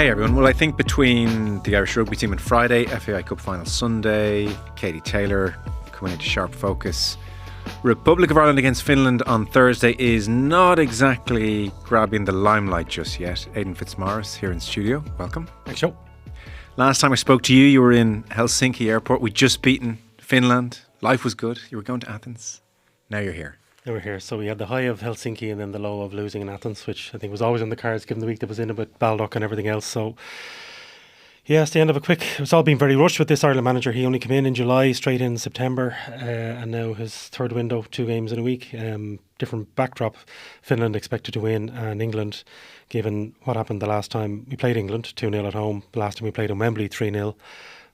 Hey everyone, well I think between the Irish rugby team on Friday, FAI Cup final Sunday, Katie Taylor coming into sharp focus, Republic of Ireland against Finland on Thursday is not exactly grabbing the limelight just yet. Aidan Fitzmaurice here in studio, welcome. Thanks, Joe. Last time I spoke to you, you were in Helsinki airport. We'd just beaten Finland. Life was good. You were going to Athens. Now you're here. Now we're here. So we had the high of Helsinki and then the low of losing in Athens, which I think was always on the cards given the week that was in it with Baldock and everything else. So yeah, it's the end of it's all been very rushed with this Ireland manager. He only came in July, straight in September, and now his third window, 2 games in a week. Different backdrop. Finland expected to win, and England, given what happened the last time we played England, 2-0 at home. The last time we played in Wembley, 3-0.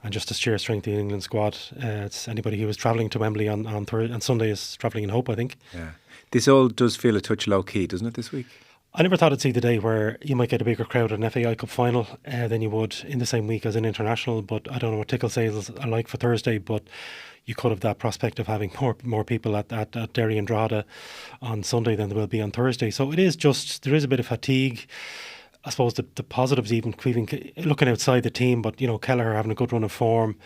And just the sheer strength of the England squad. It's anybody who was travelling to Wembley on Sunday is travelling in hope, I think. Yeah, this all does feel a touch low key, doesn't it, this week? I never thought I'd see the day where you might get a bigger crowd at an FAI Cup final than you would in the same week as an international. But I don't know what ticket sales are like for Thursday, but you could have that prospect of having more people at Derry and Drogheda on Sunday than there will be on Thursday. So it is just, there is a bit of fatigue. I suppose the positives even looking outside the team, but Kelleher having a good run of form,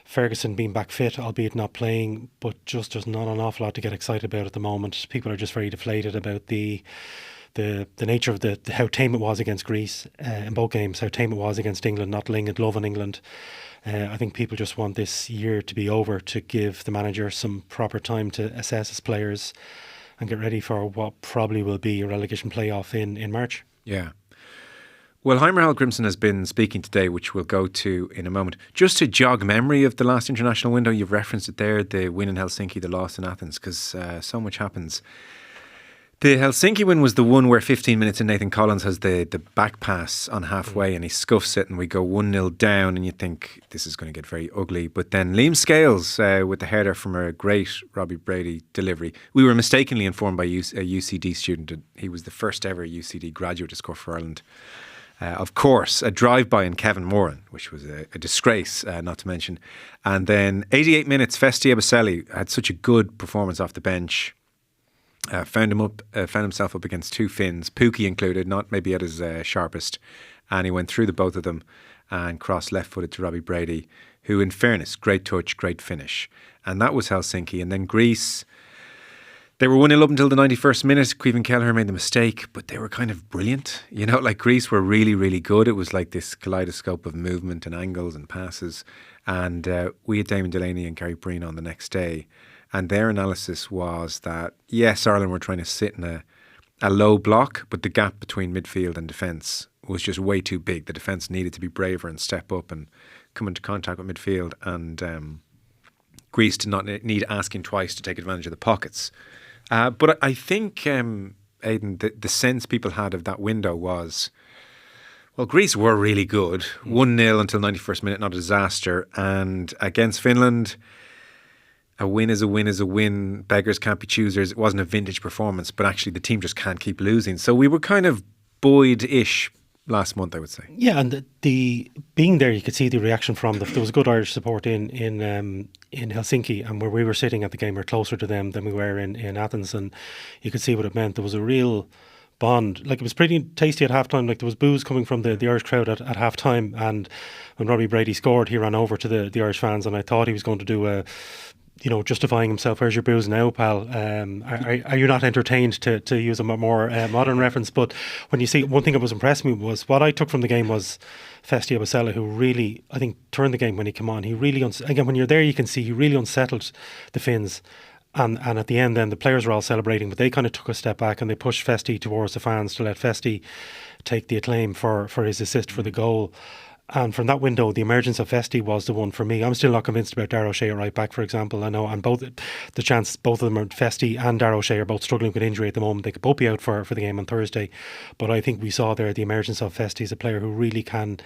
Ferguson being back fit, albeit not playing, but just there's not an awful lot to get excited about at the moment. People are just very deflated about the nature of how tame it was against Greece in both games, how tame it was against England, not loving England. I think people just want this year to be over to give the manager some proper time to assess his players and get ready for what probably will be a relegation playoff in March. Yeah. Well, Hallgrimsson has been speaking today, which we'll go to in a moment. Just to jog memory of the last international window, you've referenced it there, the win in Helsinki, the loss in Athens, because so much happens. The Helsinki win was the one where 15 minutes in Nathan Collins has the back pass on halfway and he scuffs it and we go 1-0 down and you think this is going to get very ugly. But then Liam Scales with the header from a great Robbie Brady delivery. We were mistakenly informed by a UCD student that he was the first ever UCD graduate to score for Ireland. Of course, a drive-by in Kevin Moran, which was a disgrace, not to mention. And then 88 minutes, Festy had such a good performance off the bench. Found himself up against 2 Finns, Pookie included, not maybe at his sharpest. And he went through the both of them and crossed left-footed to Robbie Brady, who, in fairness, great touch, great finish. And that was Helsinki. And then Greece, they were 1-0 up until the 91st minute. Caoimhin Kelleher made the mistake, but they were kind of brilliant. Like Greece were really, really good. It was like this kaleidoscope of movement and angles and passes. And we had Damon Delaney and Gary Breen on the next day. And their analysis was that, yes, Ireland were trying to sit in a low block, but the gap between midfield and defence was just way too big. The defence needed to be braver and step up and come into contact with midfield. And Greece did not need asking twice to take advantage of the pockets. But I think, Aidan, the sense people had of that window was, well, Greece were really good. 1-0 until 91st minute, not a disaster. And against Finland, a win is a win is a win. Beggars can't be choosers. It wasn't a vintage performance, but actually the team just can't keep losing. So we were kind of buoyed-ish last month, I would say. Yeah, and the being there, you could see the reaction from there was good Irish support in Helsinki, and where we were sitting at the game, we were closer to them than we were in Athens, and you could see what it meant. There was a real bond. Like, it was pretty tasty at halftime. Like, there was boos coming from the Irish crowd at halftime, and when Robbie Brady scored, he ran over to the Irish fans, and I thought he was going to do justifying himself. Where's your booze now, pal? Are you not entertained, to use a more modern reference? But when you see, one thing that was impressed me was what I took from the game was Festy, who really, I think, turned the game when he came on. He really, again, when you're there, you can see he really unsettled the Finns. And at the end then, the players were all celebrating, but they kind of took a step back and they pushed Festy towards the fans to let Festy take the acclaim for his assist for the goal. And from that window, the emergence of Festy was the one for me. I'm still not convinced about Darragh O'Shea at right back, for example. I know, and both of them are, Festy and Darragh O'Shea, are both struggling with injury at the moment. They could both be out for the game on Thursday. But I think we saw there the emergence of Festy as a player who really can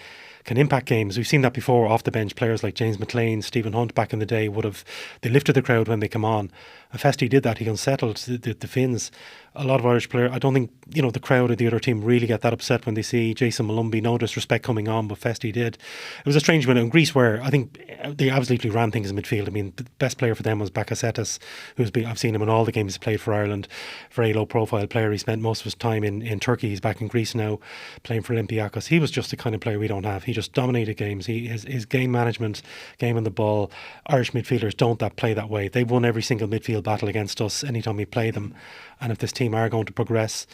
impact games. We've seen that before off the bench. Players like James McLean, Stephen Hunt back in the day they lifted the crowd when they come on. And Festy did that. He unsettled the Finns. a lot of Irish players. I don't think, the crowd of the other team really get that upset when they see Jason Malumbi. No disrespect coming on, but Festy did. It was a strange win in Greece, where I think they absolutely ran things in midfield. I mean, the best player for them was Bakasetas, I've seen him in all the games he's played for Ireland. Very low profile player. He spent most of his time in Turkey. He's back in Greece now, playing for Olympiacos. He was just the kind of player we don't have. He just dominated games. His game management, game on the ball. Irish midfielders don't play that way. They've won every single midfield battle against us anytime we play them. And if this team are going to progress,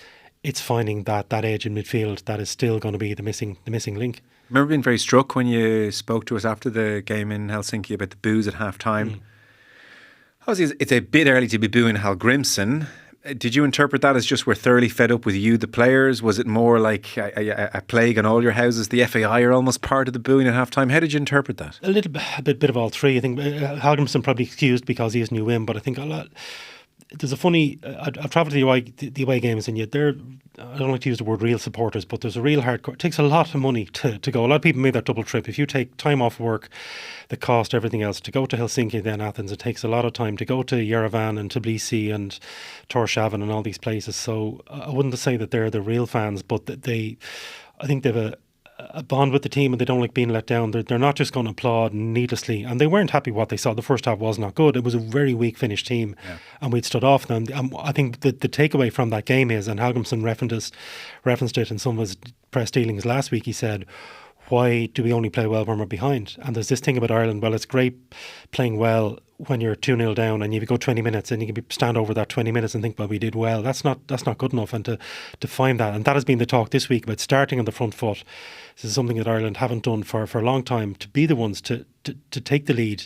it's finding that edge in midfield that is still going to be the missing link. I remember being very struck when you spoke to us after the game in Helsinki about the boos at half time. Obviously, it's a bit early to be booing Hallgrimsson. Did you interpret that as just we're thoroughly fed up with you, the players? Was it more like a plague on all your houses? The FAI are almost part of the booing at half time. How did you interpret that? A bit of all three. I think Hallgrimsson probably excused because he is new in, but I think a lot. There's a funny. I've travelled to the away games, and yet they're. I don't like to use the word real supporters, but there's a real hardcore. It takes a lot of money to go. A lot of people made that double trip. If you take time off work, the cost, everything else, to go to Helsinki, then Athens, it takes a lot of time to go to Yerevan and Tbilisi and Torshavn and all these places. So I wouldn't say that they're the real fans, but I think they've a bond with the team, and they don't like being let down. They're not just going to applaud needlessly, and they weren't happy with what they saw. The first half was not good. It was a very weak finished team, and we'd stood off them. I think the takeaway from that game is, and Hallgrimsson referenced it in some of his press dealings last week, he said, why do we only play well when we're behind? And there's this thing about Ireland, well, it's great playing well when you're 2-0 down and you go 20 minutes and you can stand over that 20 minutes and think, well, we did well. That's not good enough. And to find that, and that has been the talk this week about starting on the front foot. This is something that Ireland haven't done for a long time, to be the ones to take the lead.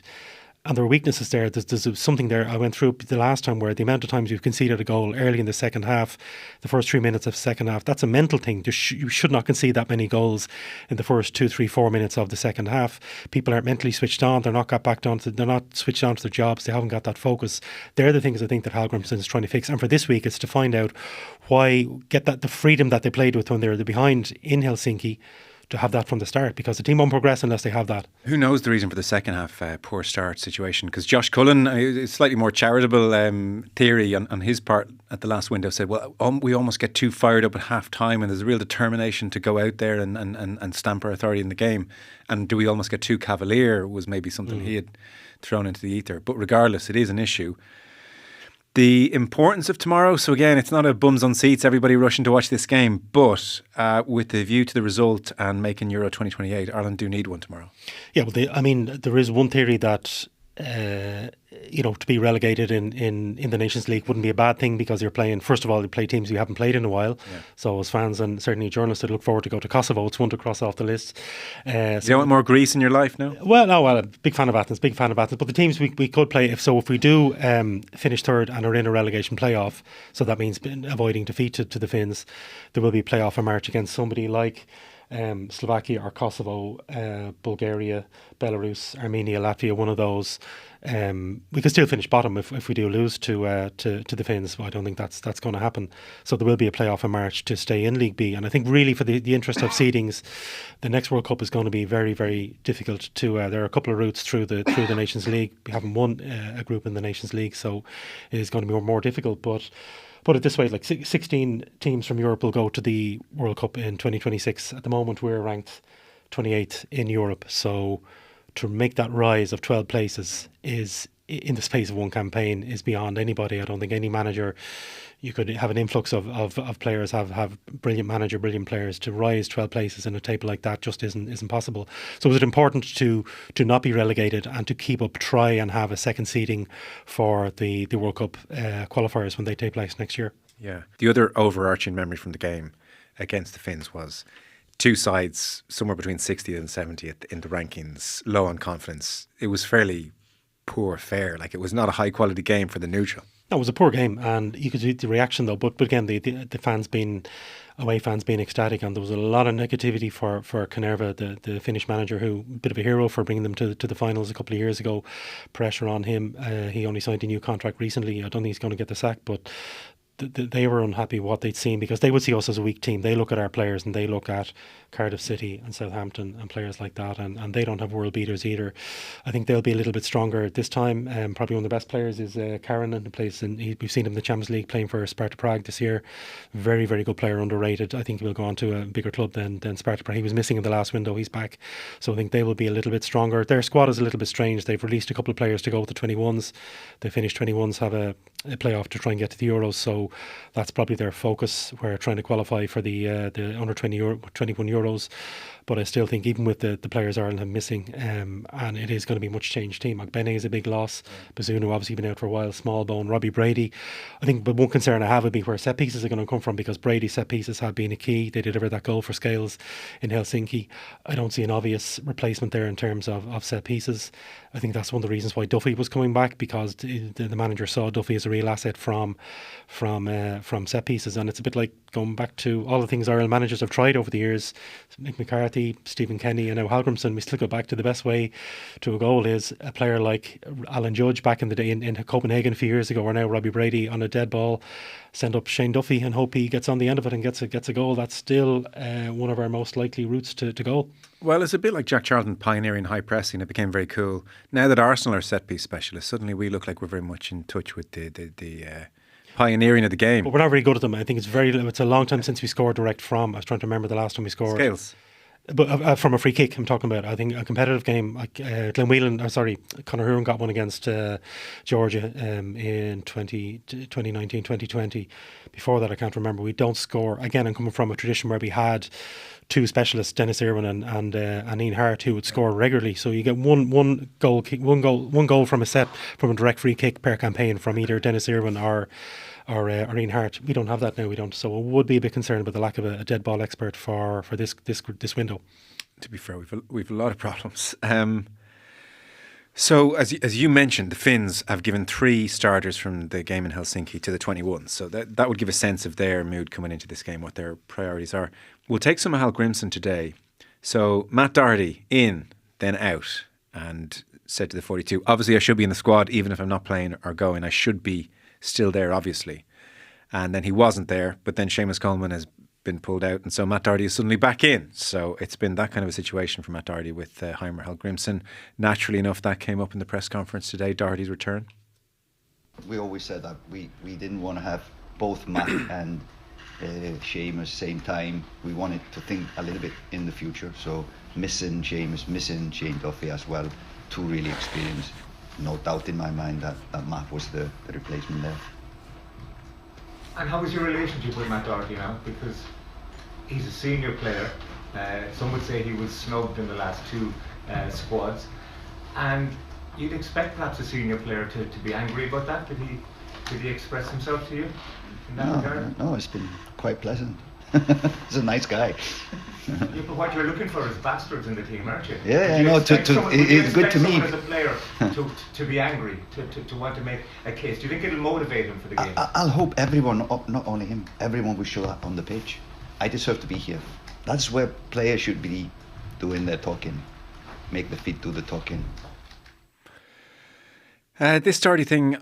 And there are weaknesses there. There's something there I went through the last time, where the amount of times you've conceded a goal early in the second half, the first 3 minutes of the second half, that's a mental thing. You should not concede that many goals in the first 2, 3, 4 minutes of the second half. People aren't mentally switched on. They're not they're not switched on to their jobs. They haven't got that focus. They're the things I think that Hallgrimsson is trying to fix. And for this week, it's to find out why get the freedom that they played with when they were behind in Helsinki, to have that from the start, because the team won't progress unless they have that. Who knows the reason for the second half poor start situation? Because Josh Cullen, a slightly more charitable theory on his part at the last window, said, well, we almost get too fired up at half time and there's a real determination to go out there and stamp our authority in the game. And do we almost get too cavalier, was maybe something he had thrown into the ether. But regardless, it is an issue. The importance of tomorrow, so again, it's not a bums on seats, everybody rushing to watch this game, but with the view to the result and making Euro 2028, Ireland do need one tomorrow. Yeah, well, there is one theory that to be relegated in the Nations League wouldn't be a bad thing, because you're playing, first of all, you play teams you haven't played in a while. Yeah. So as fans and certainly journalists, would look forward to go to Kosovo. It's one to cross off the list. Do you want more Greece in your life now? Well, big fan of Athens. But the teams we could play, if we do finish third and are in a relegation playoff, so that means avoiding defeat to the Finns, there will be a playoff in March against somebody like Slovakia or Kosovo, Bulgaria, Belarus, Armenia, Latvia, one of those. We could still finish bottom if we do lose to the Finns. But I don't think that's going to happen. So there will be a playoff in March to stay in League B. And I think really for the interest of seedings, the next World Cup is going to be very, very difficult to. There are a couple of routes through the Nations League. We haven't won a group in the Nations League, so it is going to be more difficult. But put it this way, like 16 teams from Europe will go to the World Cup in 2026. At the moment, we're ranked 28th in Europe. So to make that rise of 12 places is, in the space of one campaign, is beyond anybody. I don't think any manager, you could have an influx of players, have brilliant manager, brilliant players. To rise 12 places in a table like that just isn't possible. So is it important to not be relegated and to keep up, try and have a second seeding for the World Cup qualifiers when they take place next year? Yeah. The other overarching memory from the game against the Finns was two sides somewhere between 60th and 70th in the rankings, low on confidence. It was fairly poor fare. Like, it was not a high quality game for the neutral. No, it was a poor game, and you could see the reaction though. But again, the fans away fans being ecstatic, and there was a lot of negativity for Kanerva, the Finnish manager, who a bit of a hero for bringing them to the finals a couple of years ago. Pressure on him. He only signed a new contract recently. I don't think he's going to get the sack, but they were unhappy with what they'd seen, because they would see us as a weak team. They look at our players and they look at Cardiff City and Southampton and players like that, and they don't have world beaters either. I think they'll be a little bit stronger this time. Probably one of the best players is Karen, who plays we've seen him in the Champions League playing for Sparta Prague this year. Very, very good player, underrated. I think he will go on to a bigger club than Sparta Prague. He was missing in the last window. He's back. So I think they will be a little bit stronger. Their squad is a little bit strange. They've released a couple of players to go with the 21s. The Finnish 21s have a playoff to try and get to the Euros, so that's probably their focus. We're trying to qualify for the under 21 Euros. But I still think, even with the players Ireland have missing, and it is going to be a much changed team. Ogbene is a big loss. Bazunu obviously been out for a while. Small bone. Robbie Brady. I think, but one concern I have would be where set pieces are going to come from, because Brady's set pieces have been a key. They delivered that goal for Scales in Helsinki. I don't see an obvious replacement there in terms of set pieces. I think that's one of the reasons why Duffy was coming back, because the manager saw Duffy as a real asset from set pieces. And it's a bit like going back to all the things Ireland managers have tried over the years. Nick McCarthy, Stephen Kenny, and now Hallgrimsson. We still go back to the best way to a goal is a player like Alan Judge back in the day in Copenhagen a few years ago, or now Robbie Brady on a dead ball. Send up Shane Duffy and hope he gets on the end of it and gets a goal. That's still one of our most likely routes to goal. Well, it's a bit like Jack Charlton pioneering high pressing. It became very cool. Now that Arsenal are set piece specialists, suddenly we look like we're very much in touch with the pioneering of the game. But we're not very good at them. I think it's a long time since we scored direct from. I was trying to remember the last time we scored. Scales. But from a free kick, I'm talking about. I think a competitive game, like Conor Huron got one against Georgia in 2019, 2020. Before that, I can't remember. We don't score. Again, I'm coming from a tradition where we had two specialists, Dennis Irwin and Ian Hart, who would score regularly. So you get one goal from a direct free kick per campaign from either Dennis Irwin or Ian Hart. We don't have that now. We don't. So I would be a bit concerned about the lack of a dead ball expert for this window. To be fair, we've a lot of problems. So as you mentioned, the Finns have given 3 starters from the game in Helsinki to the 21s. So that would give a sense of their mood coming into this game, what their priorities are. We'll take some of Hallgrimsson today. So Matt Doherty in, then out, and said to the 42, obviously I should be in the squad even if I'm not playing or going. I should be still there, obviously. And then he wasn't there, but then Seamus Coleman has been pulled out, and so Matt Doherty is suddenly back in. So it's been that kind of a situation for Matt Doherty with Heimer Hallgrimsson. Naturally enough, that came up in the press conference today, Doherty's return. We always said that we didn't want to have both Matt and Seamus same time. We wanted to think a little bit in the future, so missing Seamus, missing Shane Duffy as well, 2 really experienced. No doubt in my mind that Matt was the replacement there. And how was your relationship with Matt Doherty now? Because he's a senior player. Some would say he was snubbed in the last 2 squads. And you'd expect perhaps a senior player to be angry about that. Did he express himself to you in that regard? No, it's been quite pleasant. He's a nice guy. Yeah, but what you're looking for is bastards in the team, aren't you? Yeah, no, it's good to me. As a player to be angry, to want to make a case. Do you think it'll motivate him for the game? I'll hope everyone, not only him, everyone will show up on the pitch. I deserve to be here. That's where players should be doing their talking. Make the feet do the talking. This Doherty thing,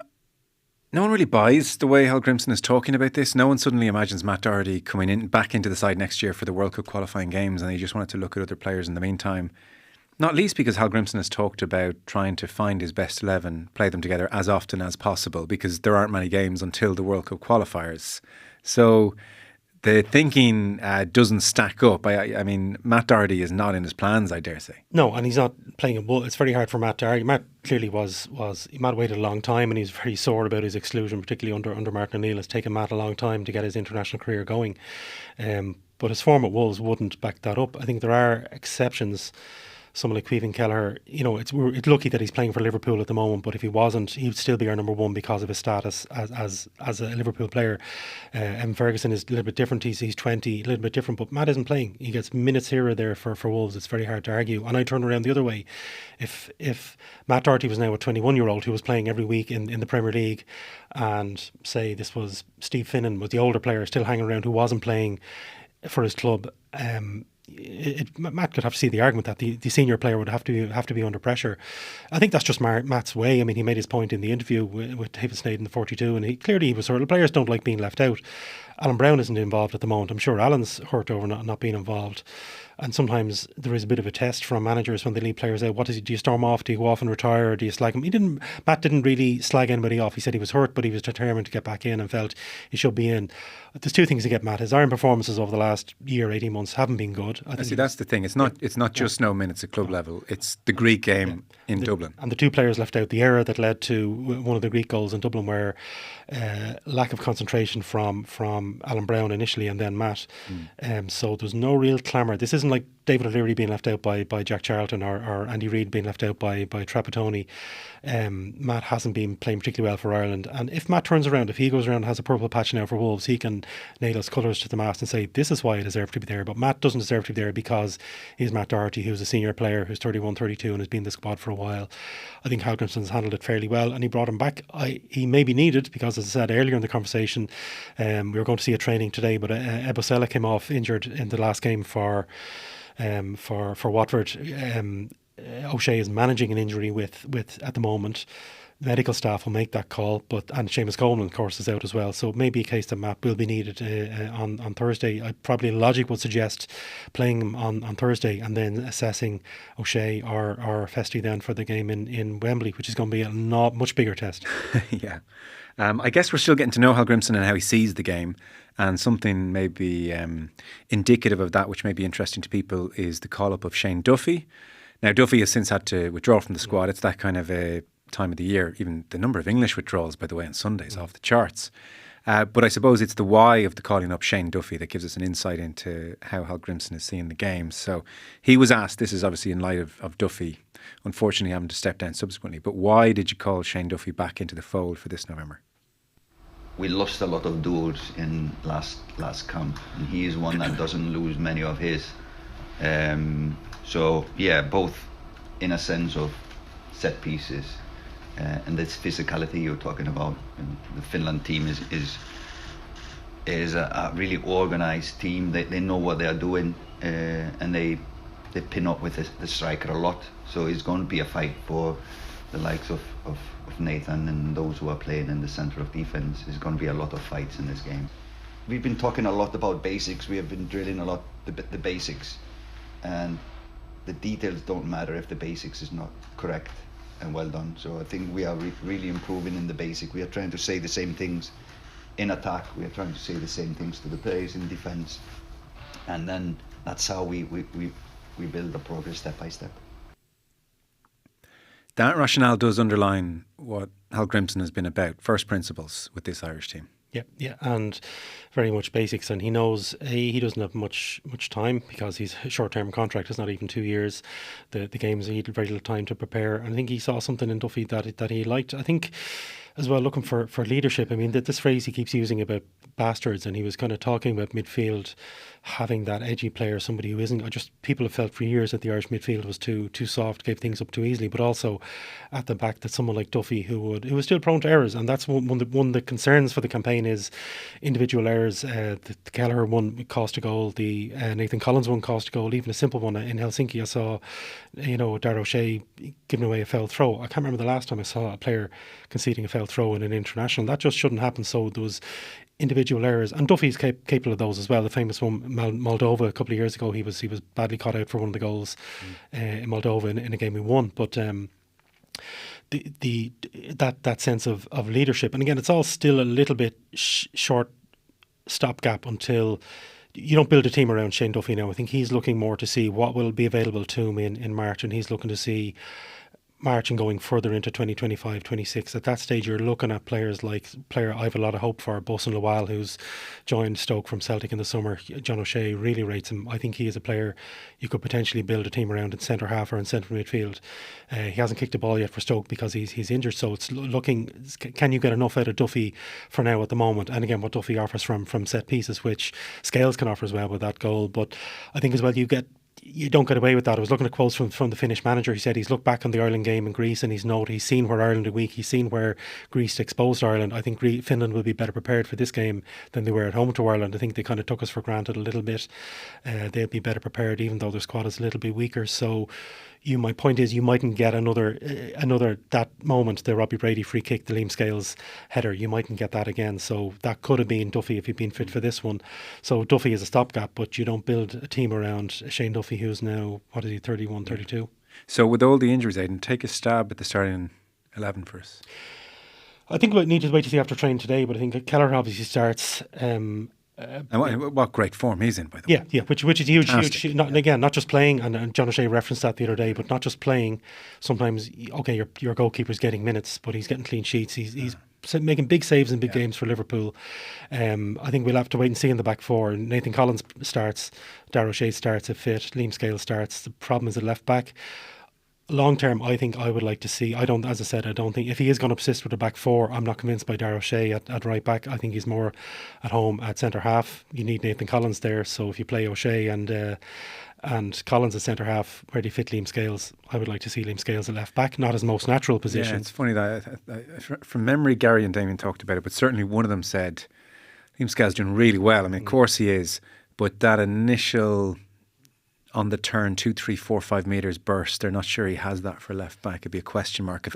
no one really buys the way Hallgrimsson is talking about this. No one suddenly imagines Matt Doherty coming back into the side next year for the World Cup qualifying games, and he just wanted to look at other players in the meantime. Not least because Hallgrimsson has talked about trying to find his best 11, play them together as often as possible, because there aren't many games until the World Cup qualifiers. So the thinking doesn't stack up. I mean, Matt Doherty is not in his plans, I dare say. No, and he's not playing a bull. It's very hard for Matt to argue. Matt clearly Matt waited a long time, and he's very sore about his exclusion, particularly under Martin O'Neill. It's taken Matt a long time to get his international career going. But his form at Wolves wouldn't back that up. I think there are exceptions. Someone like Caoimhín Kelleher, it's lucky that he's playing for Liverpool at the moment, but if he wasn't, he would still be our number 1 because of his status as a Liverpool player. And Ferguson is a little bit different. He's 20, a little bit different, but Matt isn't playing. He gets minutes here or there for Wolves. It's very hard to argue. And I turn around the other way. If Matt Doherty was now a 21-year-old who was playing every week in the Premier League, and say this was Steve Finnan, was the older player still hanging around who wasn't playing for his club, Matt could have to see the argument that the senior player would have to be under pressure. I think that's just Matt's way. I mean, he made his point in the interview with David Sneyd in the 42, and he was hurt. The players don't like being left out. Alan Brown isn't involved at the moment. I'm sure Alan's hurt over not being involved. And sometimes there is a bit of a test from managers when they leave players out. What is it? Do you storm off? Do you go off and retire? Or do you slag him? Matt didn't really slag anybody off. He said he was hurt, but he was determined to get back in and felt he should be in. There's two things to get Matt. His iron performances over the last year, 18 months haven't been good. I think that's the thing. It's not just no minutes at club level. It's the Greek game in Dublin. And the two players left out, the error that led to one of the Greek goals in Dublin, where lack of concentration from Alan Brown initially and then Matt. So there's no real clamour. This isn't like David O'Leary being left out by Jack Charlton or Andy Reid being left out by Trapattoni. Matt hasn't been playing particularly well for Ireland, and if Matt turns around, if he goes around and has a purple patch now for Wolves, he can nail his colours to the mast and say this is why I deserve to be there. But Matt doesn't deserve to be there because he's Matt Doherty, who's a senior player who's 31, 32 and has been in the squad for a while. I think Hallgrimsson's handled it fairly well, and he brought him back. He may be needed because, as I said earlier in the conversation, we were going to see a training today, but Ebosela came off injured in the last game for Watford. O'Shea is managing an injury with at the moment. Medical staff will make that call, and Seamus Coleman, of course, is out as well. So it may be a case that Matt will be needed on Thursday. Probably logic would suggest playing him on Thursday and then assessing O'Shea or Festy then for the game in Wembley, which is going to be a much bigger test. Yeah. I guess we're still getting to know Hallgrimsson and how he sees the game, and something maybe indicative of that, which may be interesting to people, is the call-up of Shane Duffy. Now, Duffy has since had to withdraw from the squad. It's that kind of a time of the year. Even the number of English withdrawals, by the way, on Sundays off the charts. But I suppose it's the why of the calling up Shane Duffy that gives us an insight into how Hallgrimsson is seeing the game. So he was asked, this is obviously in light of Duffy, unfortunately having to step down subsequently, but why did you call Shane Duffy back into the fold for this November? We lost a lot of duels in last camp, and he is one that doesn't lose many of his. So yeah, both in a sense of set pieces and this physicality you're talking about. And the Finland team is a really organised team. They know what they are doing, and they pin up with the striker a lot. So it's going to be a fight for the likes of Nathan and those who are playing in the centre of defence. There's going to be a lot of fights in this game. We've been talking a lot about basics. We have been drilling a lot the basics, and the details don't matter if the basics is not correct and well done. So I think we are really improving in the basic. We are trying to say the same things in attack. We are trying to say the same things to the players in defence, and then that's how we build the progress step by step. That rationale does underline what Hallgrimsson has been about, first principles with this Irish team. Yeah, and very much basics. And he knows he doesn't have much time because he's a short-term contract. It's not even 2 years. The games he had very little time to prepare. And I think he saw something in Duffy that he liked. I think as well, looking for leadership. I mean, this phrase he keeps using about bastards, and he was kind of talking about midfield having that edgy player, somebody who isn't. People have felt for years that the Irish midfield was too soft, gave things up too easily, but also at the back that someone like Duffy who was still prone to errors, and that's one of the concerns for the campaign is individual errors. The Kelleher one cost a goal, the Nathan Collins one cost a goal, even a simple one in Helsinki. I saw, Darragh O'Shea giving away a foul throw. I can't remember the last time I saw a player conceding a foul throw in an international. That just shouldn't happen. So there was individual errors, and Duffy's capable of those as well. The famous one, Moldova, a couple of years ago, he was badly caught out for one of the goals in Moldova in a game we won. But that sense of leadership, and again, it's all still a little bit short stopgap until you don't build a team around Shane Duffy now. I think he's looking more to see what will be available to him in March, and he's looking to see March and going further into 2025, 26. At that stage, you're looking at players like I have a lot of hope for, Bosun Lawal, who's joined Stoke from Celtic in the summer. John O'Shea really rates him. I think he is a player you could potentially build a team around in centre half or in central midfield. He hasn't kicked a ball yet for Stoke because he's injured, so it's looking, can you get enough out of Duffy for now at the moment? And again, what Duffy offers from set pieces, which Scales can offer as well with that goal. But I think as well you you don't get away with that. I was looking at quotes from the Finnish manager. He said he's looked back on the Ireland game in Greece and he's seen where Ireland are weak. He's seen where Greece exposed Ireland. I think Finland will be better prepared for this game than they were at home to Ireland. I think they kind of took us for granted a little bit. They'll be better prepared, even though their squad is a little bit weaker. So my point is, you mightn't get another that moment, the Robbie Brady free kick, the Liam Scales header. You mightn't get that again. So that could have been Duffy if he'd been fit for this one. So Duffy is a stopgap, but you don't build a team around Shane Duffy, who's now, what is he, 31, 32. So with all the injuries, Aidan, take a stab at the starting 11 for us. I think we need to wait to see after training today, but I think Keller obviously starts. And what great form he's in, by the way. Yeah, which is huge. Not just playing, and John O'Shea referenced that the other day, but not just playing. Sometimes, okay, your goalkeeper's getting minutes, but he's getting clean sheets. He's making big saves in big games for Liverpool. I think we'll have to wait and see in the back four. Nathan Collins starts, Darragh O'Shea starts if fit, Liam Scales starts. The problem is at left back. Long term, I think I would like to see. I don't think if he is going to persist with the back four, I'm not convinced by Darragh O'Shea at right back. I think he's more at home at centre half. You need Nathan Collins there, so if you play O'Shea and Collins at centre half, where do you fit Liam Scales? I would like to see Liam Scales at left back, not his most natural position. Yeah, it's funny that from memory, Gary and Damien talked about it, but certainly one of them said Liam Scales doing really well. I mean, of course he is, but that initial on the turn 2, 3, 4, 5 metres burst, they're not sure he has that for left back. It'd be a question mark if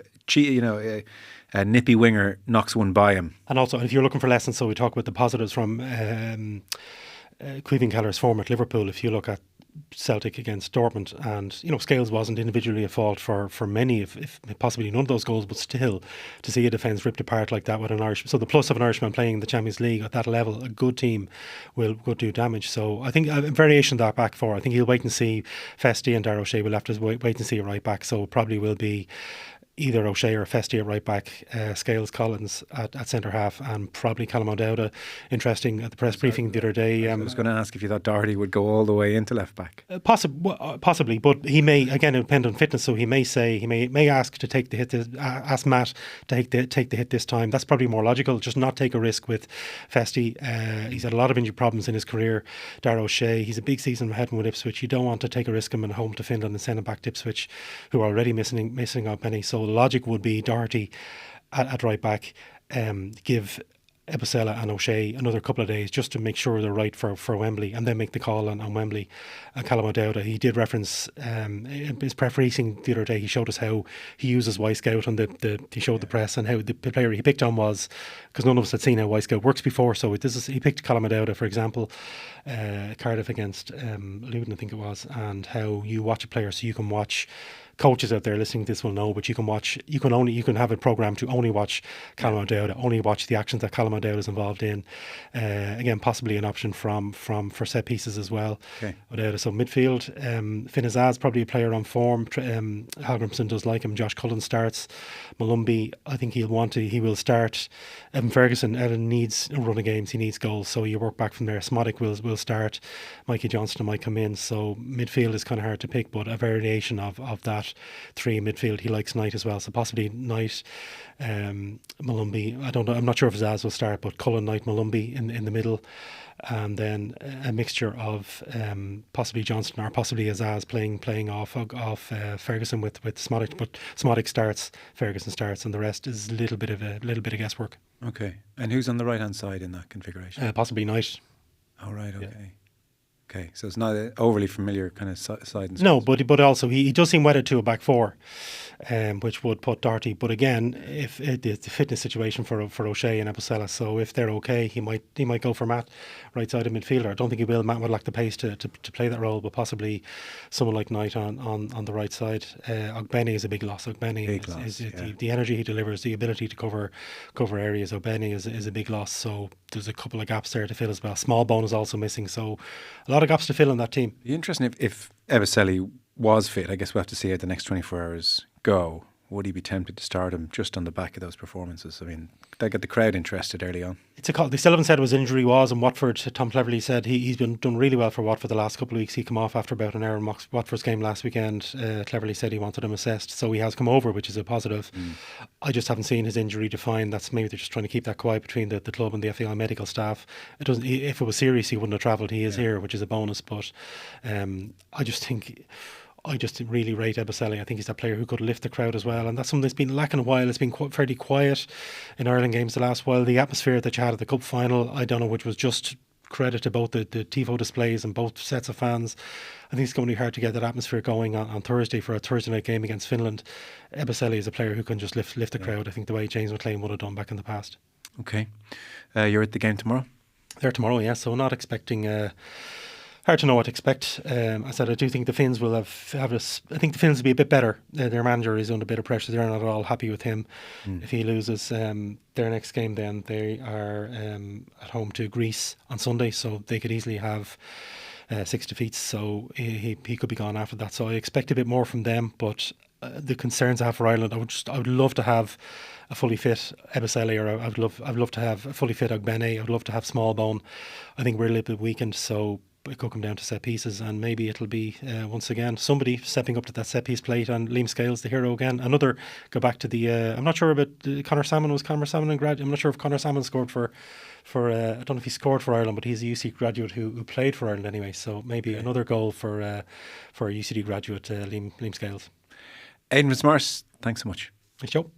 a nippy winger knocks one by him. And also, if you're looking for lessons, so we talk about the positives from Caoimhín Kelleher's form at Liverpool. If you look at Celtic against Dortmund, and Scales wasn't individually at fault for many, if possibly none of those goals, but still to see a defence ripped apart like that with an Irishman. So the plus of an Irishman playing in the Champions League at that level, a good team will do damage. So I think a variation of that back four. I think he'll wait and see. Festy and Darragh O'Shea will have to wait and see a right back. So it probably will be either O'Shea or Festy at right back, Scales, Collins at centre half, and probably Callum O'Dowda. Interesting at the press briefing the other day. I was going to ask if you thought Doherty would go all the way into left back. Possibly, but he may, again, depend on fitness. So he may ask to take the hit. Ask Matt to take the hit this time. That's probably more logical. Just not take a risk with Festy. He's had a lot of injury problems in his career. Darragh O'Shea, he's a big season ahead with Ipswich. You don't want to take a risk him at home to Finland and send him back to Ipswich, who are already missing out many. So the logic would be Doherty at right back, give Ebosela and O'Shea another couple of days just to make sure they're right for Wembley, and then make the call on Wembley. Callum O'Dowda, he did reference his press briefing the other day. He showed us how he uses Y-Scout, and he showed the press, and how the player he picked on was, because none of us had seen how Y-Scout works before. So he picked Callum O'Dowda, for example, Cardiff against Luton, I think it was, and how you watch a player so you can watch. Coaches out there listening to this will know, but you can have it programmed to only watch Callum O'Dowda, only watch the actions that Callum O'Dowda is involved in. Again, possibly an option for set pieces as well. Okay. O'Dowda. So midfield, Finn Azaz, probably a player on form. Hallgrimsson does like him. Josh Cullen starts. Malumbi, I think he will start. Evan Ferguson, needs a run of games. He needs goals. So you work back from there. Smotic will start. Mikey Johnston might come in. So midfield is kind of hard to pick, but a variation of that. Three in midfield. He likes Knight as well, so possibly Knight, Malumbi. I don't know. I'm not sure if Zaz will start, but Cullen, Knight, Malumbi in the middle, and then a mixture of possibly Johnston or possibly Azaz playing off Ferguson with Smotic. But Smotic starts, Ferguson starts, and the rest is a little bit of guesswork. Okay, and who's on the right hand side in that configuration? Possibly Knight. All right. Okay. Yeah. Okay, so it's not an overly familiar kind of side. And no, but also he does seem wedded to a back four, which would put Doherty. But again, if the fitness situation for O'Shea and Ebosela, so if they're okay, he might go for Matt, right side of midfielder. I don't think he will. Matt would lack the pace to play that role, but possibly someone like Knight on the right side. Ogbene is a big loss. Ogbene is the energy he delivers, the ability to cover areas. Ogbene is a big loss. So there's a couple of gaps there to fill as well. Smallbone is also missing. So a lot of gaps to fill in that team. It'd be interesting if Ebosela was fit. I guess we'll have to see how the next 24 hours go. would he be tempted to start him just on the back of those performances? I mean, they get the crowd interested early on. It's a call. They still haven't said what his injury was, and Watford, Tom Cleverley said he's been done really well for Watford the last couple of weeks. He came off after about an hour in Watford's game last weekend. Cleverley said he wanted him assessed, so he has come over, which is a positive. I just haven't seen his injury defined. That's maybe they're just trying to keep that quiet between the club and the FAI medical staff. It doesn't. If it was serious, he wouldn't have travelled. He is here, which is a bonus. But I just really rate Ebosele. I think he's that player who could lift the crowd as well, and that's something that's been lacking a while. It's been fairly quiet in Ireland games the last while. The atmosphere that you had at the cup final, I don't know, which was just credit to both the TIFO displays and both sets of fans. I think it's going to be hard to get that atmosphere going on Thursday for a Thursday night game against Finland. Ebosele is a player who can just lift the crowd. I think the way James McLean would have done back in the past. Okay, you're at the game tomorrow? There tomorrow, yeah. So not expecting. Hard to know what to expect. I said I do think the Finns will have I think the Finns will be a bit better. Their manager is under a bit of pressure. They're not at all happy with him. If he loses their next game, then they are at home to Greece on Sunday, so they could easily have 6 defeats. So he could be gone after that. So I expect a bit more from them. But the concerns I have for Ireland, I would love to have a fully fit Ebosele, or I'd love to have a fully fit Ogbene. I'd love to have Smallbone. I think we're a little bit weakened, so it could come down to set pieces, and maybe it'll be once again somebody stepping up to that set piece plate, and Liam Scales the hero again. Go back to the I'm not sure about Conor Salmon. Was Conor Salmon in grad? I'm not sure if Conor Salmon scored for I don't know if he scored for Ireland, but he's a UC graduate who played for Ireland anyway, so maybe another goal for a UCD graduate, Liam Scales. Aidan Fitzmaurice, thanks so much. Thanks, Joe.